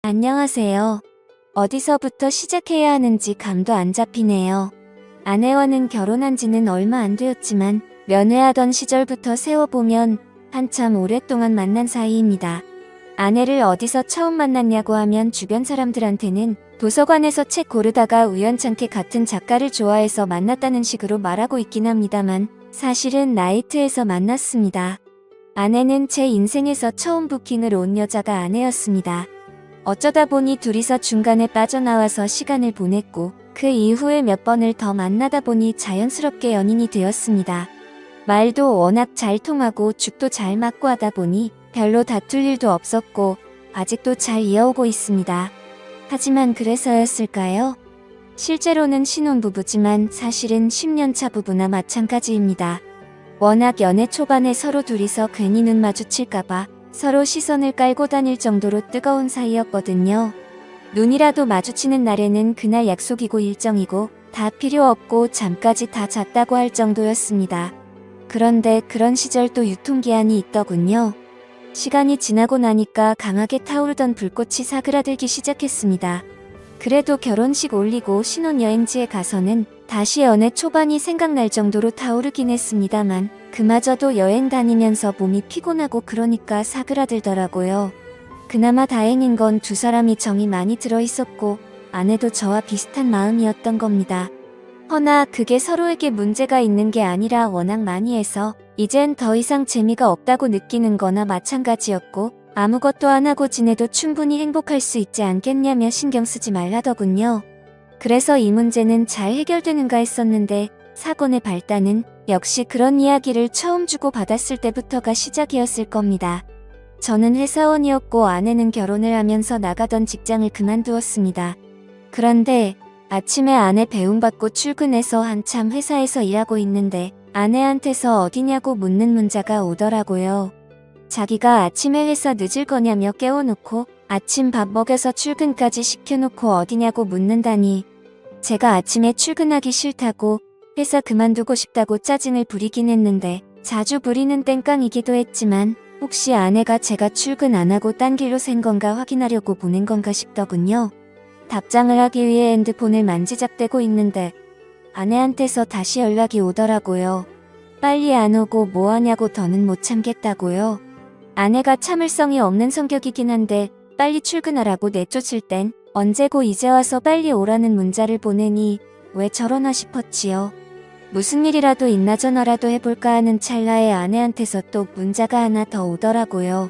안녕하세요. 어디서부터 시작해야 하는지 감도 안 잡히네요. 아내와는 결혼한 지는 얼마 안 되었지만 연애하던 시절부터 세워보면 한참 오랫동안 만난 사이입니다. 아내를 어디서 처음 만났냐고 하면 주변 사람들한테는 도서관에서 책 고르다가 우연찮게 같은 작가를 좋아해서 만났다는 식으로 말하고 있긴 합니다만 사실은 나이트에서 만났습니다. 아내는 제 인생에서 처음 부킹을 온 여자가 아내였습니다. 어쩌다 보니 둘이서 중간에 빠져나와서 시간을 보냈고 그 이후에 몇 번을 더 만나다 보니 자연스럽게 연인이 되었습니다. 말도 워낙 잘 통하고 죽도 잘 맞고 하다 보니 별로 다툴 일도 없었고 아직도 잘 이어오고 있습니다. 하지만 그래서였을까요? 실제로는 신혼부부지만 사실은 10년차 부부나 마찬가지입니다. 워낙 연애 초반에 서로 둘이서 괜히 눈 마주칠까봐 서로 시선을 깔고 다닐 정도로 뜨거운 사이였거든요. 눈이라도 마주치는 날에는 그날 약속이고 일정이고 다 필요 없고 잠까지 다 잤다고 할 정도였습니다. 그런데 그런 시절도 유통기한이 있더군요. 시간이 지나고 나니까 강하게 타오르던 불꽃이 사그라들기 시작했습니다. 그래도 결혼식 올리고 신혼여행지에 가서는 다시 연애 초반이 생각날 정도로 타오르긴 했습니다만 그마저도 여행 다니면서 몸이 피곤하고 그러니까 사그라들더라고요. 그나마 다행인 건 두 사람이 정이 많이 들어있었고 아내도 저와 비슷한 마음이었던 겁니다. 허나 그게 서로에게 문제가 있는 게 아니라 워낙 많이 해서 이젠 더 이상 재미가 없다고 느끼는 거나 마찬가지였고 아무것도 안 하고 지내도 충분히 행복할 수 있지 않겠냐며 신경 쓰지 말라더군요. 그래서 이 문제는 잘 해결되는가 했었는데 사건의 발단은 역시 그런 이야기를 처음 주고받았을 때부터가 시작이었을 겁니다. 저는 회사원이었고 아내는 결혼을 하면서 나가던 직장을 그만두었습니다. 그런데 아침에 아내 배웅받고 출근해서 한참 회사에서 일하고 있는데 아내한테서 어디냐고 묻는 문자가 오더라고요. 자기가 아침에 회사 늦을 거냐며 깨워놓고 아침 밥 먹여서 출근까지 시켜놓고 어디냐고 묻는다니. 제가 아침에 출근하기 싫다고 회사 그만두고 싶다고 짜증을 부리긴 했는데 자주 부리는 땡깡이기도 했지만 혹시 아내가 제가 출근 안 하고 딴 길로 샌 건가 확인하려고 보낸 건가 싶더군요. 답장을 하기 위해 핸드폰을 만지작대고 있는데 아내한테서 다시 연락이 오더라고요. 빨리 안 오고 뭐 하냐고 더는 못 참겠다고요. 아내가 참을성이 없는 성격이긴 한데 빨리 출근하라고 내쫓을 땐 언제고 이제 와서 빨리 오라는 문자를 보내니 왜 저러나 싶었지요. 무슨 일이라도 있나 전화라도 해볼까 하는 찰나에 아내한테서 또 문자가 하나 더 오더라고요.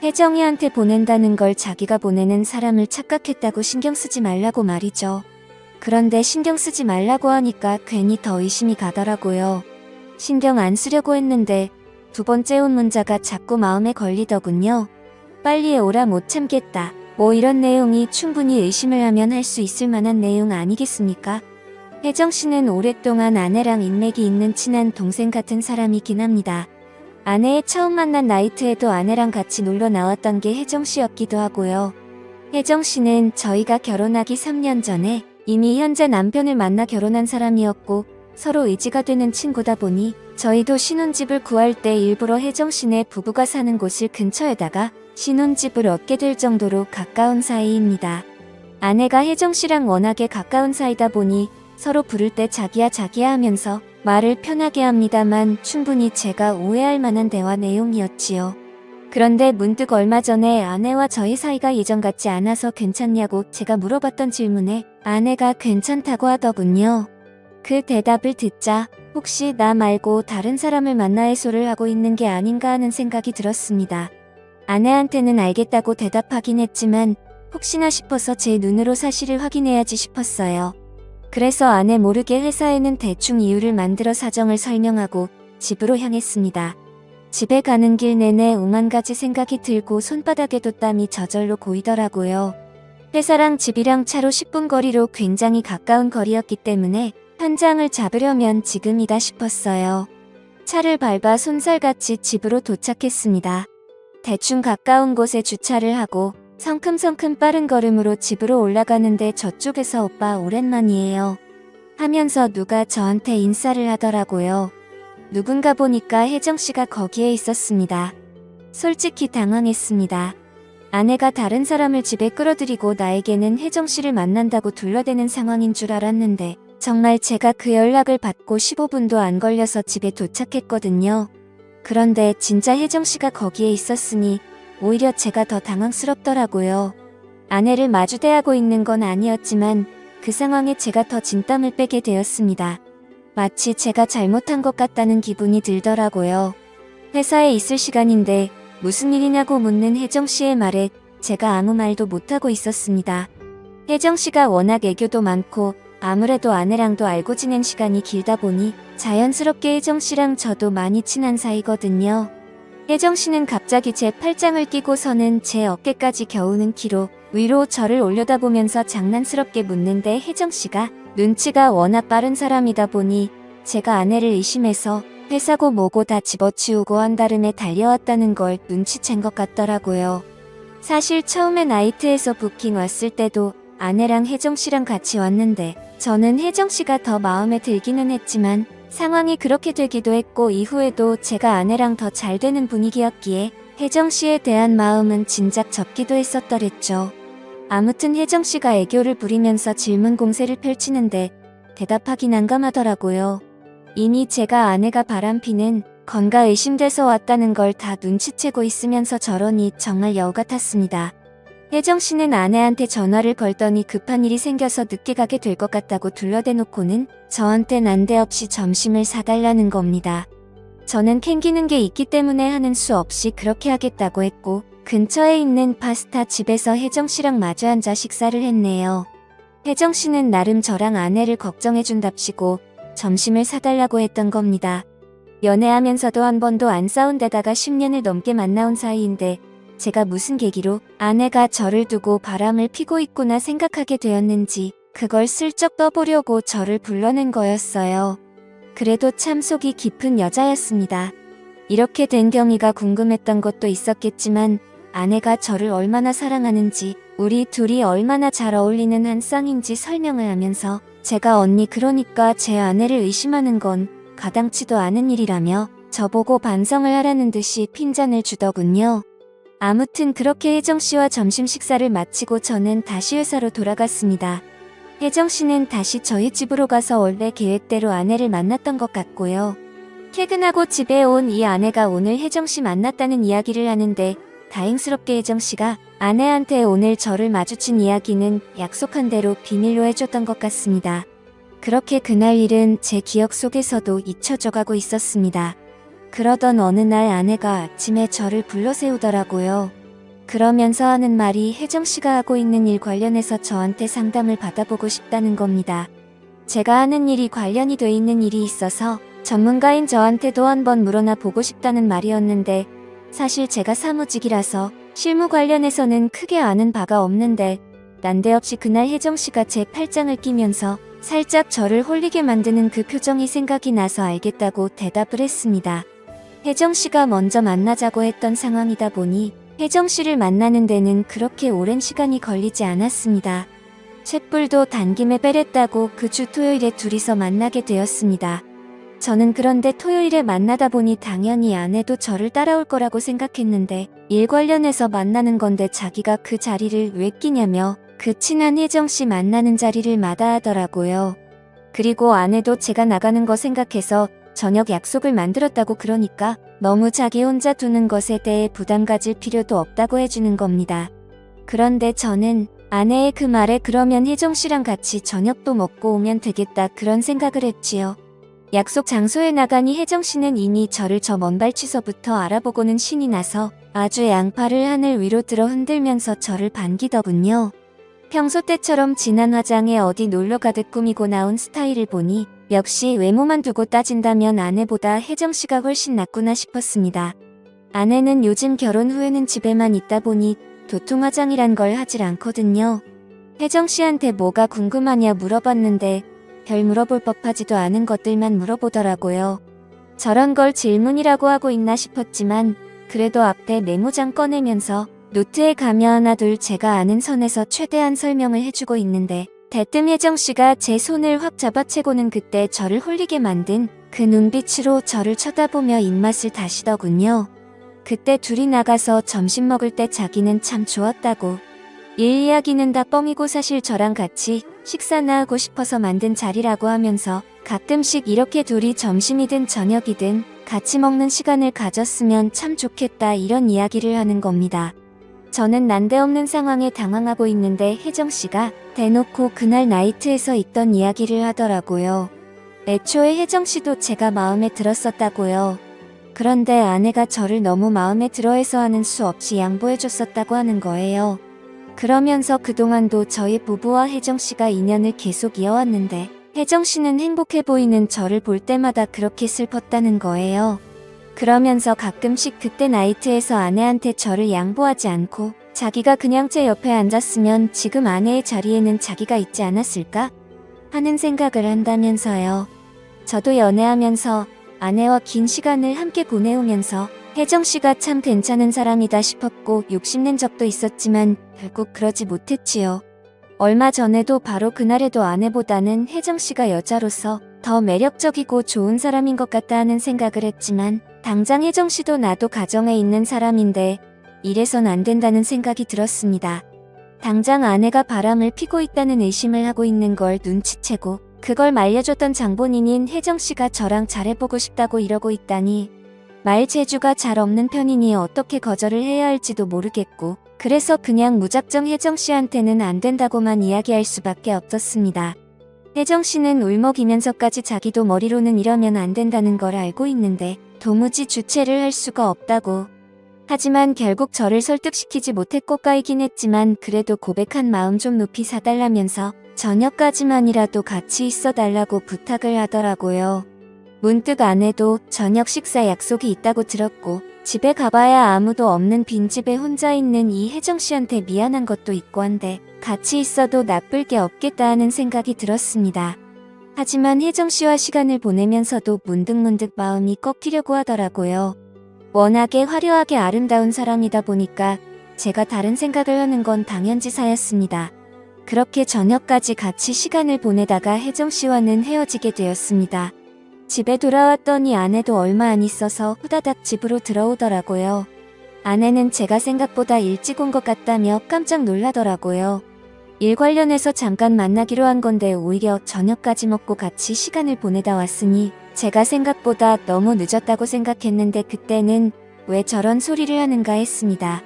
혜정이한테 보낸다는 걸 자기가 보내는 사람을 착각했다고 신경 쓰지 말라고 말이죠. 그런데 신경 쓰지 말라고 하니까 괜히 더 의심이 가더라고요. 신경 안 쓰려고 했는데 두 번째 온 문자가 자꾸 마음에 걸리더군요. 빨리 오라 못 참겠다. 뭐 이런 내용이 충분히 의심을 하면 할 수 있을 만한 내용 아니겠습니까? 혜정씨는 오랫동안 아내랑 인맥이 있는 친한 동생 같은 사람이긴 합니다. 아내의 처음 만난 나이트에도 아내랑 같이 놀러 나왔던 게 혜정씨였기도 하고요. 혜정씨는 저희가 결혼하기 3년 전에 이미 현재 남편을 만나 결혼한 사람이었고 서로 의지가 되는 친구다 보니 저희도 신혼집을 구할 때 일부러 혜정씨네 부부가 사는 곳을 근처에다가 신혼집을 얻게 될 정도로 가까운 사이입니다. 아내가 혜정씨랑 워낙에 가까운 사이다 보니 서로 부를 때 자기야 자기야 하면서 말을 편하게 합니다만 충분히 제가 오해할 만한 대화 내용이었지요. 그런데 문득 얼마 전에 아내와 저희 사이가 예전 같지 않아서 괜찮냐고 제가 물어봤던 질문에 아내가 괜찮다고 하더군요. 그 대답을 듣자 혹시 나 말고 다른 사람을 만나 해소를 하고 있는 게 아닌가 하는 생각이 들었습니다. 아내한테는 알겠다고 대답하긴 했지만 혹시나 싶어서 제 눈으로 사실을 확인해야지 싶었어요. 그래서 아내 모르게 회사에는 대충 이유를 만들어 사정을 설명하고 집으로 향했습니다. 집에 가는 길 내내 오만 가지 생각이 들고 손바닥에도 땀이 저절로 고이더라고요. 회사랑 집이랑 차로 10분 거리로 굉장히 가까운 거리였기 때문에 현장을 잡으려면 지금이다 싶었어요. 차를 밟아 손살같이 집으로 도착했습니다. 대충 가까운 곳에 주차를 하고 성큼성큼 빠른 걸음으로 집으로 올라가는데 저쪽에서 오빠 오랜만이에요 하면서 누가 저한테 인사를 하더라고요. 누군가 보니까 혜정씨가 거기에 있었습니다. 솔직히 당황했습니다. 아내가 다른 사람을 집에 끌어들이고 나에게는 혜정씨를 만난다고 둘러대는 상황인 줄 알았는데 정말 제가 그 연락을 받고 15분도 안 걸려서 집에 도착했거든요. 그런데 진짜 혜정씨가 거기에 있었으니 오히려 제가 더 당황스럽더라고요. 아내를 마주대하고 있는 건 아니었지만 그 상황에 제가 더 진땀을 빼게 되었습니다. 마치 제가 잘못한 것 같다는 기분이 들더라고요. 회사에 있을 시간인데 무슨 일이냐고 묻는 혜정씨의 말에 제가 아무 말도 못하고 있었습니다. 혜정씨가 워낙 애교도 많고 아무래도 아내랑도 알고 지낸 시간이 길다 보니 자연스럽게 혜정씨랑 저도 많이 친한 사이거든요. 혜정씨는 갑자기 제 팔짱을 끼고서는 제 어깨까지 겨우는 키로 위로 저를 올려다보면서 장난스럽게 묻는데 혜정씨가 눈치가 워낙 빠른 사람이다 보니 제가 아내를 의심해서 회사고 뭐고 다 집어치우고 한다름에 달려왔다는 걸 눈치챈 것 같더라고요. 사실 처음에 나이트에서 부킹 왔을 때도 아내랑 혜정씨랑 같이 왔는데 저는 혜정씨가 더 마음에 들기는 했지만 상황이 그렇게 되기도 했고 이후에도 제가 아내랑 더 잘 되는 분위기였기에 혜정씨에 대한 마음은 진작 접기도 했었더랬죠. 아무튼 혜정씨가 애교를 부리면서 질문 공세를 펼치는데 대답하기 난감하더라고요. 이미 제가 아내가 바람피는 건강 의심돼서 왔다는 걸 다 눈치채고 있으면서 저러니 정말 여우 같았습니다. 혜정씨는 아내한테 전화를 걸더니 급한 일이 생겨서 늦게 가게 될 것 같다고 둘러대놓고는 저한테 난데없이 점심을 사달라는 겁니다. 저는 캥기는 게 있기 때문에 하는 수 없이 그렇게 하겠다고 했고 근처에 있는 파스타 집에서 혜정씨랑 마주 앉아 식사를 했네요. 혜정씨는 나름 저랑 아내를 걱정해준답시고 점심을 사달라고 했던 겁니다. 연애하면서도 한 번도 안 싸운 데다가 10년을 넘게 만나온 사이인데 제가 무슨 계기로 아내가 저를 두고 바람을 피고 있구나 생각하게 되었는지 그걸 슬쩍 떠보려고 저를 불러낸 거였어요. 그래도 참 속이 깊은 여자였습니다. 이렇게 된 경위가 궁금했던 것도 있었겠지만 아내가 저를 얼마나 사랑하는지 우리 둘이 얼마나 잘 어울리는 한 쌍인지 설명을 하면서 제가 언니 그러니까 제 아내를 의심하는 건 가당치도 않은 일이라며 저보고 반성을 하라는 듯이 핀잔을 주더군요. 아무튼 그렇게 혜정씨와 점심 식사를 마치고 저는 다시 회사로 돌아갔습니다. 혜정씨는 다시 저희 집으로 가서 원래 계획대로 아내를 만났던 것 같고요. 퇴근하고 집에 온 이 아내가 오늘 혜정씨 만났다는 이야기를 하는데 다행스럽게 혜정씨가 아내한테 오늘 저를 마주친 이야기는 약속한 대로 비밀로 해줬던 것 같습니다. 그렇게 그날 일은 제 기억 속에서도 잊혀져 가고 있었습니다. 그러던 어느 날 아내가 아침에 저를 불러 세우더라고요. 그러면서 하는 말이 혜정씨가 하고 있는 일 관련해서 저한테 상담을 받아보고 싶다는 겁니다. 제가 하는 일이 관련이 돼 있는 일이 있어서 전문가인 저한테도 한번 물어나 보고 싶다는 말이었는데 사실 제가 사무직이라서 실무 관련해서는 크게 아는 바가 없는데 난데없이 그날 혜정씨가 제 팔짱을 끼면서 살짝 저를 홀리게 만드는 그 표정이 생각이 나서 알겠다고 대답을 했습니다. 혜정씨가 먼저 만나자고 했던 상황이다 보니 혜정씨를 만나는 데는 그렇게 오랜 시간이 걸리지 않았습니다. 쇳불도 단김에 빼랬다고 그 주 토요일에 둘이서 만나게 되었습니다. 저는 그런데 토요일에 만나다 보니 당연히 아내도 저를 따라올 거라고 생각했는데 일 관련해서 만나는 건데 자기가 그 자리를 왜 끼냐며 그 친한 혜정씨 만나는 자리를 마다하더라고요. 그리고 아내도 제가 나가는 거 생각해서 저녁 약속을 만들었다고 그러니까 너무 자기 혼자 두는 것에 대해 부담 가질 필요도 없다고 해주는 겁니다. 그런데 저는 아내의 그 말에 그러면 혜정씨랑 같이 저녁도 먹고 오면 되겠다 그런 생각을 했지요. 약속 장소에 나가니 혜정씨는 이미 저를 저 먼 발치서부터 알아보고는 신이 나서 아주 양팔을 하늘 위로 들어 흔들면서 저를 반기더군요. 평소 때처럼 진한 화장에 어디 놀러 가듯 꾸미고 나온 스타일을 보니 역시 외모만 두고 따진다면 아내보다 혜정씨가 훨씬 낫구나 싶었습니다. 아내는 요즘 결혼 후에는 집에만 있다 보니 도통 화장이란 걸 하질 않거든요. 혜정씨한테 뭐가 궁금하냐 물어봤는데 별 물어볼 법하지도 않은 것들만 물어보더라고요. 저런 걸 질문이라고 하고 있나 싶었지만 그래도 앞에 메모장 꺼내면서 노트에 가며 하나둘 제가 아는 선에서 최대한 설명을 해주고 있는데 대뜸 혜정씨가 제 손을 확 잡아채고는 그때 저를 홀리게 만든 그 눈빛으로 저를 쳐다보며 입맛을 다시더군요. 그때 둘이 나가서 점심 먹을 때 자기는 참 좋았다고. 일 이야기는 다 뻥이고 사실 저랑 같이 식사나 하고 싶어서 만든 자리라고 하면서 가끔씩 이렇게 둘이 점심이든 저녁이든 같이 먹는 시간을 가졌으면 참 좋겠다 이런 이야기를 하는 겁니다. 저는 난데없는 상황에 당황하고 있는데 혜정씨가 대놓고 그날 나이트에서 있던 이야기를 하더라고요. 애초에 혜정씨도 제가 마음에 들었었다고요. 그런데 아내가 저를 너무 마음에 들어해서 하는 수 없이 양보해줬었다고 하는 거예요. 그러면서 그동안도 저희 부부와 혜정씨가 인연을 계속 이어왔는데 혜정씨는 행복해 보이는 저를 볼 때마다 그렇게 슬펐다는 거예요. 그러면서 가끔씩 그때 나이트에서 아내한테 저를 양보하지 않고 자기가 그냥 제 옆에 앉았으면 지금 아내의 자리에는 자기가 있지 않았을까? 하는 생각을 한다면서요. 저도 연애하면서 아내와 긴 시간을 함께 보내오면서 혜정씨가 참 괜찮은 사람이다 싶었고 욕심낸 적도 있었지만 결국 그러지 못했지요. 얼마 전에도 바로 그날에도 아내보다는 혜정씨가 여자로서 더 매력적이고 좋은 사람인 것 같다 하는 생각을 했지만 당장 혜정씨도 나도 가정에 있는 사람인데 이래선 안 된다는 생각이 들었습니다. 당장 아내가 바람을 피고 있다는 의심을 하고 있는 걸 눈치채고 그걸 말려줬던 장본인인 혜정씨가 저랑 잘해보고 싶다고 이러고 있다니 말 재주가 잘 없는 편이니 어떻게 거절을 해야 할지도 모르겠고 그래서 그냥 무작정 혜정씨한테는 안 된다고만 이야기할 수밖에 없었습니다. 혜정씨는 울먹이면서까지 자기도 머리로는 이러면 안 된다는 걸 알고 있는데 도무지 주체를 할 수가 없다고. 하지만 결국 저를 설득시키지 못했고 까이긴 했지만 그래도 고백한 마음 좀 높이 사달라면서 저녁까지만이라도 같이 있어달라고 부탁을 하더라고요. 문득 아내도 저녁 식사 약속이 있다고 들었고 집에 가봐야 아무도 없는 빈집에 혼자 있는 이 혜정씨한테 미안한 것도 있고 한데 같이 있어도 나쁠 게 없겠다 하는 생각이 들었습니다. 하지만 혜정씨와 시간을 보내면서도 문득문득 마음이 꺾이려고 하더라고요. 워낙에 화려하게 아름다운 사람이다 보니까 제가 다른 생각을 하는 건 당연지사였습니다. 그렇게 저녁까지 같이 시간을 보내다가 혜정씨와는 헤어지게 되었습니다. 집에 돌아왔더니 아내도 얼마 안 있어서 후다닥 집으로 들어오더라고요. 아내는 제가 생각보다 일찍 온 것 같다며 깜짝 놀라더라고요. 일 관련해서 잠깐 만나기로 한 건데 오히려 저녁까지 먹고 같이 시간을 보내다 왔으니 제가 생각보다 너무 늦었다고 생각했는데 그때는 왜 저런 소리를 하는가 했습니다.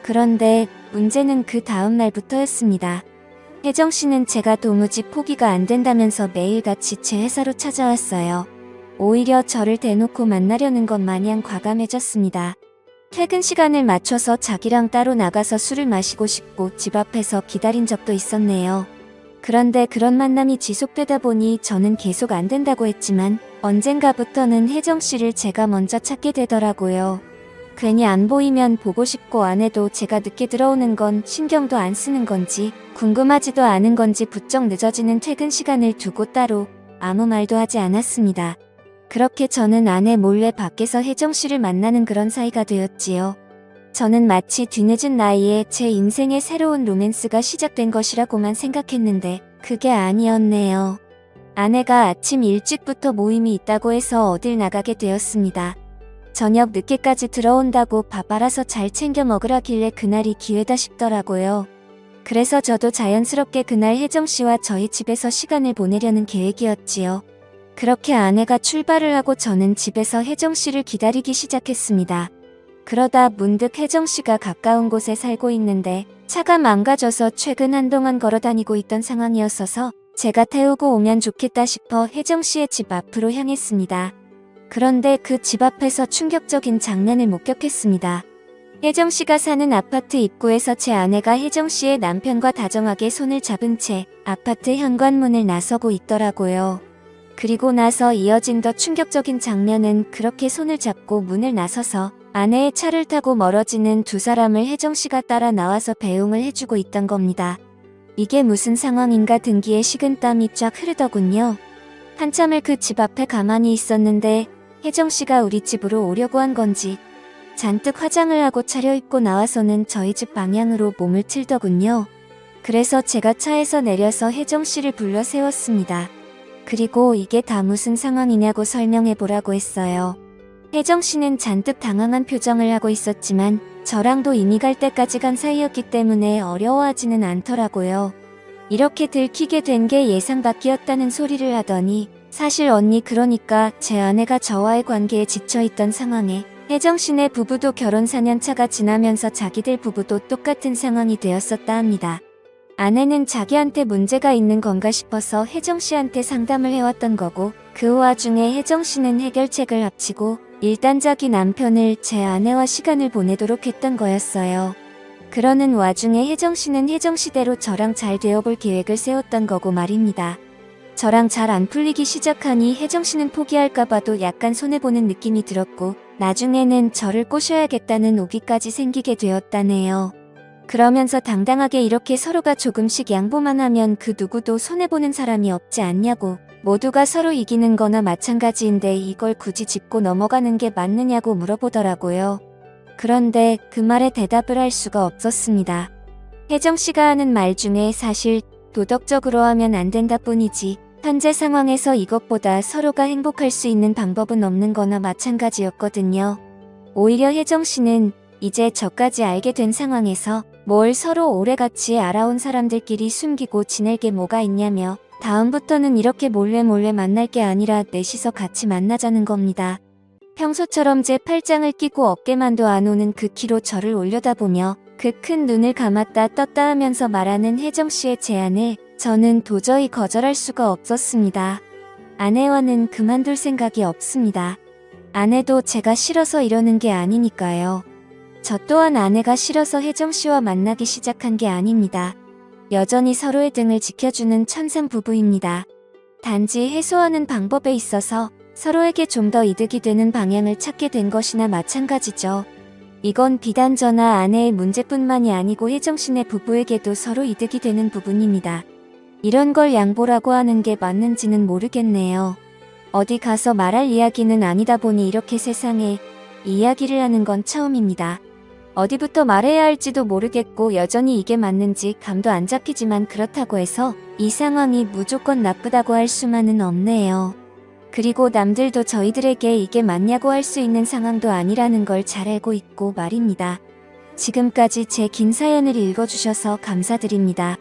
그런데 문제는 그 다음 날부터였습니다. 혜정씨는 제가 도무지 포기가 안 된다면서 매일같이 제 회사로 찾아왔어요. 오히려 저를 대놓고 만나려는 것 마냥 과감해졌습니다. 퇴근 시간을 맞춰서 자기랑 따로 나가서 술을 마시고 싶고 집 앞에서 기다린 적도 있었네요. 그런데 그런 만남이 지속되다 보니 저는 계속 안 된다고 했지만 언젠가부터는 혜정씨를 제가 먼저 찾게 되더라고요. 괜히 안 보이면 보고 싶고 아내도 제가 늦게 들어오는 건 신경도 안 쓰는 건지 궁금하지도 않은 건지 부쩍 늦어지는 퇴근 시간을 두고 따로 아무 말도 하지 않았습니다. 그렇게 저는 아내 몰래 밖에서 혜정씨를 만나는 그런 사이가 되었지요. 저는 마치 뒤늦은 나이에 제 인생의 새로운 로맨스가 시작된 것이라고만 생각했는데 그게 아니었네요. 아내가 아침 일찍부터 모임이 있다고 해서 어딜 나가게 되었습니다. 저녁 늦게까지 들어온다고 밥 알아서 잘 챙겨 먹으라길래 그날이 기회다 싶더라고요. 그래서 저도 자연스럽게 그날 혜정씨와 저희 집에서 시간을 보내려는 계획이었지요. 그렇게 아내가 출발을 하고 저는 집에서 혜정씨를 기다리기 시작했습니다. 그러다 문득 혜정씨가 가까운 곳에 살고 있는데 차가 망가져서 최근 한동안 걸어다니고 있던 상황이었어서 제가 태우고 오면 좋겠다 싶어 혜정씨의 집 앞으로 향했습니다. 그런데 그 집 앞에서 충격적인 장면을 목격했습니다. 혜정씨가 사는 아파트 입구에서 제 아내가 혜정씨의 남편과 다정하게 손을 잡은 채 아파트 현관문을 나서고 있더라고요. 그리고 나서 이어진 더 충격적인 장면은 그렇게 손을 잡고 문을 나서서 아내의 차를 타고 멀어지는 두 사람을 혜정씨가 따라 나와서 배웅을 해주고 있던 겁니다. 이게 무슨 상황인가 등기에 식은땀이 쫙 흐르더군요. 한참을 그 집 앞에 가만히 있었는데 혜정씨가 우리 집으로 오려고 한 건지 잔뜩 화장을 하고 차려입고 나와서는 저희 집 방향으로 몸을 틀더군요. 그래서 제가 차에서 내려서 혜정씨를 불러 세웠습니다. 그리고 이게 다 무슨 상황이냐고 설명해보라고 했어요. 혜정 씨는 잔뜩 당황한 표정을 하고 있었지만 저랑도 이미 갈 때까지 간 사이였기 때문에 어려워하지는 않더라고요. 이렇게 들키게 된 게 예상 밖이었다는 소리를 하더니 사실 언니 그러니까 제 아내가 저와의 관계에 지쳐있던 상황에 혜정 씨네 부부도 결혼 4년 차가 지나면서 자기들 부부도 똑같은 상황이 되었었다 합니다. 아내는 자기한테 문제가 있는 건가 싶어서 혜정 씨한테 상담을 해왔던 거고 그 와중에 혜정 씨는 해결책을 합치고 일단 자기 남편을 제 아내와 시간을 보내도록 했던 거였어요. 그러는 와중에 혜정 씨는 혜정 씨대로 저랑 잘 되어볼 계획을 세웠던 거고 말입니다. 저랑 잘 안 풀리기 시작하니 혜정 씨는 포기할까봐도 약간 손해보는 느낌이 들었고 나중에는 저를 꼬셔야겠다는 오기까지 생기게 되었다네요. 그러면서 당당하게 이렇게 서로가 조금씩 양보만 하면 그 누구도 손해보는 사람이 없지 않냐고 모두가 서로 이기는 거나 마찬가지인데 이걸 굳이 짚고 넘어가는 게 맞느냐고 물어보더라고요. 그런데 그 말에 대답을 할 수가 없었습니다. 혜정 씨가 하는 말 중에 사실 도덕적으로 하면 안 된다 뿐이지 현재 상황에서 이것보다 서로가 행복할 수 있는 방법은 없는 거나 마찬가지였거든요. 오히려 혜정 씨는 이제 저까지 알게 된 상황에서 뭘 서로 오래 같이 알아온 사람들끼리 숨기고 지낼 게 뭐가 있냐며 다음부터는 이렇게 몰래 만날 게 아니라 넷이서 같이 만나자는 겁니다. 평소처럼 제 팔짱을 끼고 어깨만도 안 오는 그 키로 저를 올려다보며 그 큰 눈을 감았다 떴다 하면서 말하는 혜정 씨의 제안을 저는 도저히 거절할 수가 없었습니다. 아내와는 그만둘 생각이 없습니다. 아내도 제가 싫어서 이러는 게 아니니까요. 저 또한 아내가 싫어서 혜정 씨와 만나기 시작한 게 아닙니다. 여전히 서로의 등을 지켜주는 천상 부부입니다. 단지 해소하는 방법에 있어서 서로에게 좀 더 이득이 되는 방향을 찾게 된 것이나 마찬가지죠. 이건 비단 저나 아내의 문제뿐만이 아니고 혜정 씨네 부부에게도 서로 이득이 되는 부분입니다. 이런 걸 양보라고 하는 게 맞는지는 모르겠네요. 어디 가서 말할 이야기는 아니다 보니 이렇게 세상에 이야기를 하는 건 처음입니다. 어디부터 말해야 할지도 모르겠고 여전히 이게 맞는지 감도 안 잡히지만 그렇다고 해서 이 상황이 무조건 나쁘다고 할 수만은 없네요. 그리고 남들도 저희들에게 이게 맞냐고 할 수 있는 상황도 아니라는 걸 잘 알고 있고 말입니다. 지금까지 제 긴 사연을 읽어주셔서 감사드립니다.